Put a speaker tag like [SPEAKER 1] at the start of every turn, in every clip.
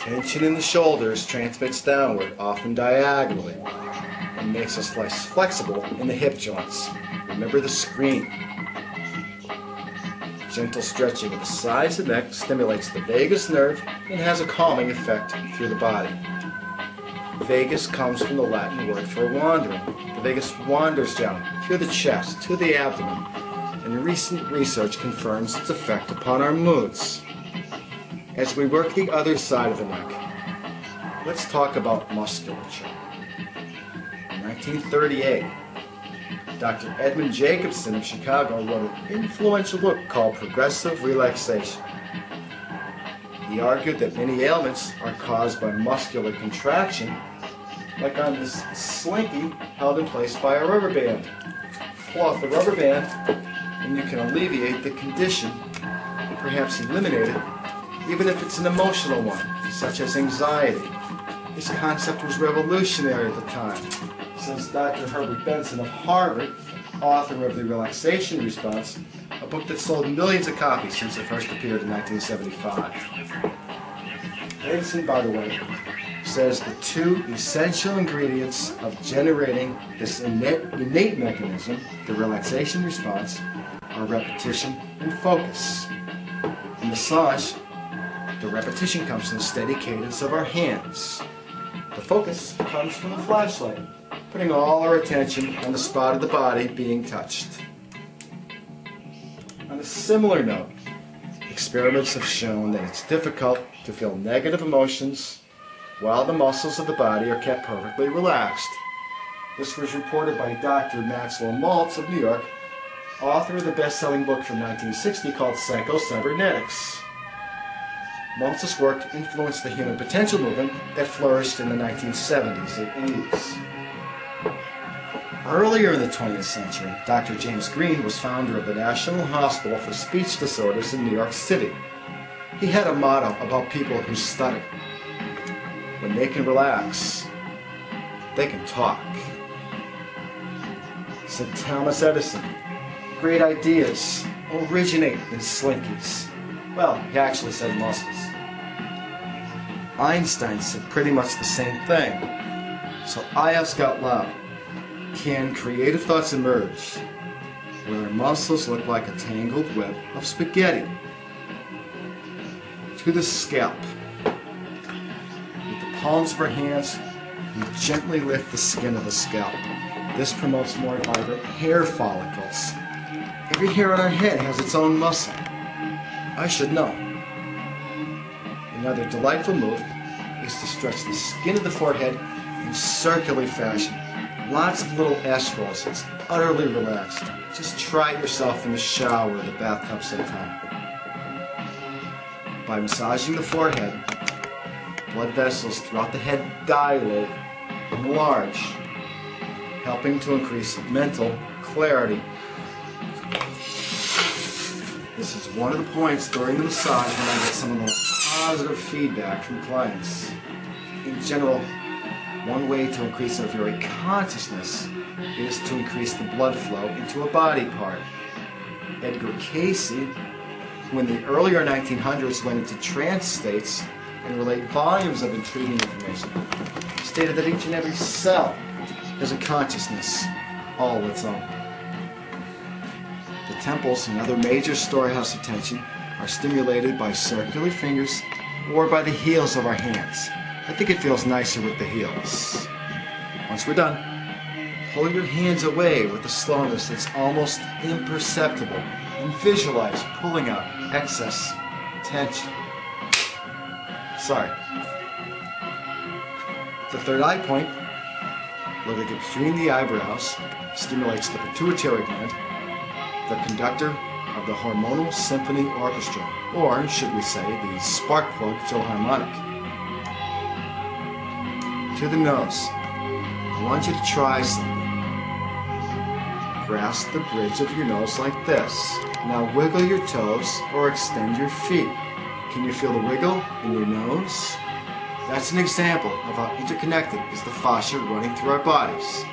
[SPEAKER 1] Tension in the shoulders transmits downward, often diagonally, and makes us less flexible in the hip joints. Remember the screen. Gentle stretching of the sides of the neck stimulates the vagus nerve and has a calming effect through the body. Vagus comes from the Latin word for wandering. The vagus wanders down through the chest to the abdomen, and recent research confirms its effect upon our moods. As we work the other side of the neck, let's talk about musculature. In 1938, Dr. Edmund Jacobson of Chicago wrote an influential book called Progressive Relaxation. He argued that many ailments are caused by muscular contraction, like on this slinky held in place by a rubber band. Pull off the rubber band and you can alleviate the condition, perhaps eliminate it, even if it's an emotional one, such as anxiety. This concept was revolutionary at the time, since Dr. Herbert Benson of Harvard, author of The Relaxation Response, a book that sold millions of copies since it first appeared in 1975. Benson, by the way, says the two essential ingredients of generating this innate mechanism, the relaxation response, are repetition and focus. In massage, the repetition comes from the steady cadence of our hands. The focus comes from the flashlight, putting all our attention on the spot of the body being touched. On a similar note, experiments have shown that it's difficult to feel negative emotions while the muscles of the body are kept perfectly relaxed. This was reported by Dr. Maxwell Maltz of New York, author of the best-selling book from 1960 called Psycho-Cybernetics. Maltz's work influenced the human potential movement that flourished in the 1970s and 80s. Earlier in the 20th century, Dr. James Green was founder of the National Hospital for Speech Disorders in New York City. He had a motto about people who stutter. When they can relax, they can talk. Said Thomas Edison, great ideas originate in slinkies. Well, he actually said muscles. Einstein said pretty much the same thing. So I ask out loud, can creative thoughts emerge where our muscles look like a tangled web of spaghetti? To the scalp. With the palms of our hands, we gently lift the skin of the scalp. This promotes more vibrant hair follicles. Every hair on our head has its own muscle. I should know. Another delightful move is to stretch the skin of the forehead in circular fashion. Lots of little astrals. It's utterly relaxed. Just try it yourself in the shower or the bathtub sometime. By massaging the forehead, blood vessels throughout the head dilate and enlarge, helping to increase mental clarity. This is one of the points during the massage when I get some of the most positive feedback from clients. In general, one way to increase our very consciousness is to increase the blood flow into a body part. Edgar Casey, who in the earlier 1900s went into trance states and relayed volumes of intriguing information, stated that each and every cell has a consciousness all its own. The temples and other major storehouse of tension are stimulated by circular fingers or by the heels of our hands. I think it feels nicer with the heels. Once we're done, pull your hands away with a slowness that's almost imperceptible and visualize pulling out excess tension. Sorry. The third eye point, located between the eyebrows, stimulates the pituitary gland, the conductor of the hormonal symphony orchestra, or should we say the spark plug philharmonic. To the nose. I want you to try something. Grasp the bridge of your nose like this. Now wiggle your toes or extend your feet. Can you feel the wiggle in your nose? That's an example of how interconnected is the fascia running through our bodies.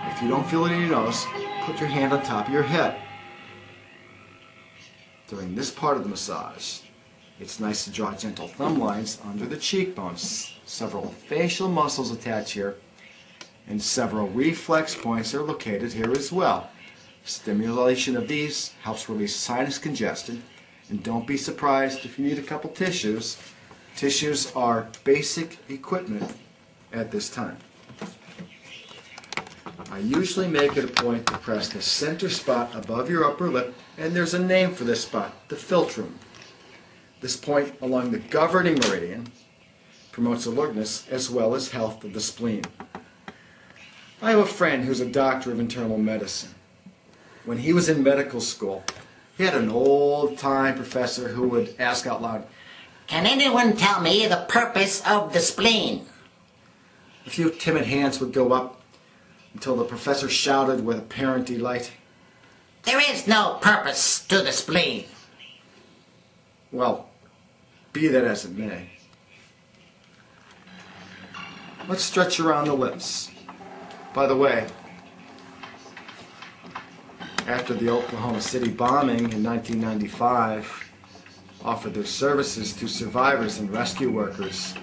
[SPEAKER 1] If you don't feel it in your nose, put your hand on top of your head. During this part of the massage, It's nice to draw gentle thumb lines under the cheekbones. Several facial muscles attach here, and several reflex points are located here as well. Stimulation of these helps release sinus congestion, and don't be surprised if you need a couple tissues. Tissues are basic equipment at this time. I usually make it a point to press the center spot above your upper lip, and there's a name for this spot, the philtrum. This point along the governing meridian promotes alertness as well as health of the spleen. I have a friend who's a doctor of internal medicine. When he was in medical school, he had an old-time professor who would ask out loud,
[SPEAKER 2] "Can anyone tell me the purpose of the spleen?"
[SPEAKER 1] A few timid hands would go up until the professor shouted with apparent delight,
[SPEAKER 2] "There is no purpose to the spleen."
[SPEAKER 1] Well, be that as it may. Let's stretch around the lips. By the way, after the Oklahoma City bombing in 1995 offered their services to survivors and rescue workers,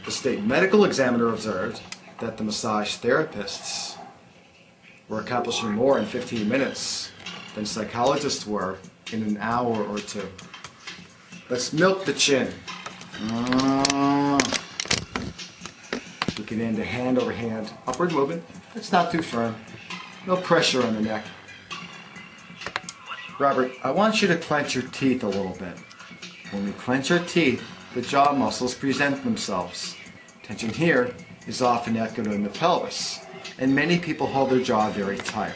[SPEAKER 1] the state medical examiner observed that the massage therapists were accomplishing more in 15 minutes than psychologists were in an hour or two. Let's milk the chin. We can end a hand over hand upward movement. It's not too firm. No pressure on the neck. Robert, I want you to clench your teeth a little bit. When we clench our teeth, the jaw muscles present themselves. Tension here is often echoed in the pelvis, and many people hold their jaw very tight.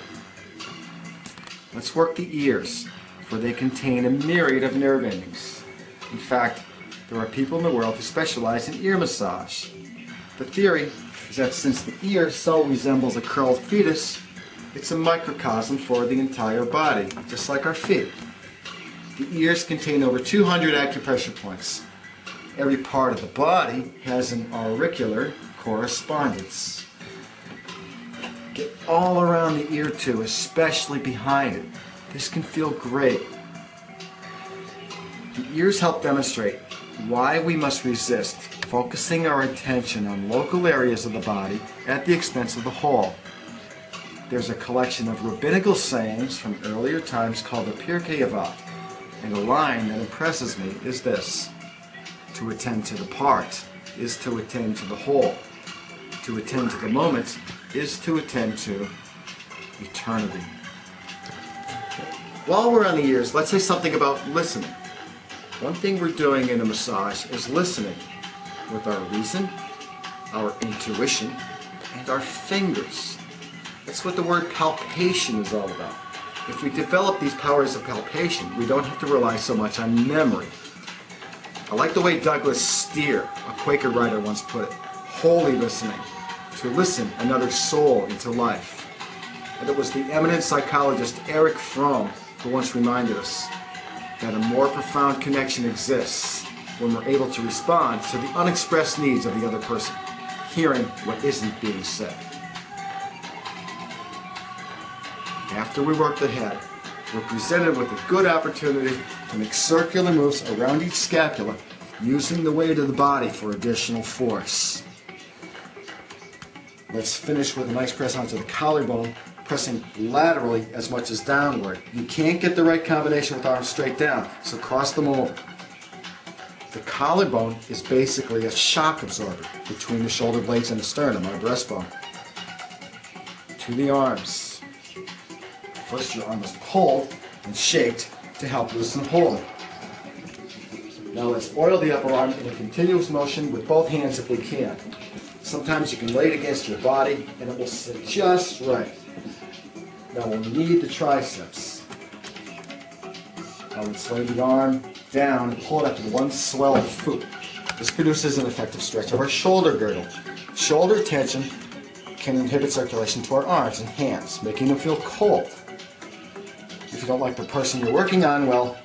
[SPEAKER 1] Let's work the ears, for they contain a myriad of nerve endings. In fact, there are people in the world who specialize in ear massage. The theory is that since the ear so resembles a curled fetus, it's a microcosm for the entire body, just like our feet. The ears contain over 200 acupressure points. Every part of the body has an auricular correspondence. Get all around the ear too, especially behind it. This can feel great. The ears help demonstrate why we must resist focusing our attention on local areas of the body at the expense of the whole. There's a collection of rabbinical sayings from earlier times called the Pirkei Avot, and a line that impresses me is this: to attend to the part is to attend to the whole. To attend to the moment is to attend to eternity. While we're on the ears, let's say something about listening. One thing we're doing in a massage is listening with our reason, our intuition, and our fingers. That's what the word palpation is all about. If we develop these powers of palpation, we don't have to rely so much on memory. I like the way Douglas Steer, a Quaker writer, once put it: holy listening, to listen another soul into life. And it was the eminent psychologist Erich Fromm who once reminded us that a more profound connection exists when we're able to respond to the unexpressed needs of the other person, hearing what isn't being said. After we work the head, we're presented with a good opportunity to make circular moves around each scapula, using the weight of the body for additional force. Let's finish with a nice press onto the collarbone, pressing laterally as much as downward. You can't get the right combination with arms straight down, so cross them over. The collarbone is basically a shock absorber between the shoulder blades and the sternum, our breastbone. To the arms. First, your arm is pulled and shaked to help loosen and hold it. Now let's oil the upper arm in a continuous motion with both hands if we can. Sometimes you can lay it against your body and it will sit just right. Now we'll knead the triceps. Now let's lay the arm down and pull it up in one swell of foot. This produces an effective stretch of our shoulder girdle. Shoulder tension can inhibit circulation to our arms and hands, making them feel cold. If you don't like the person you're working on, well,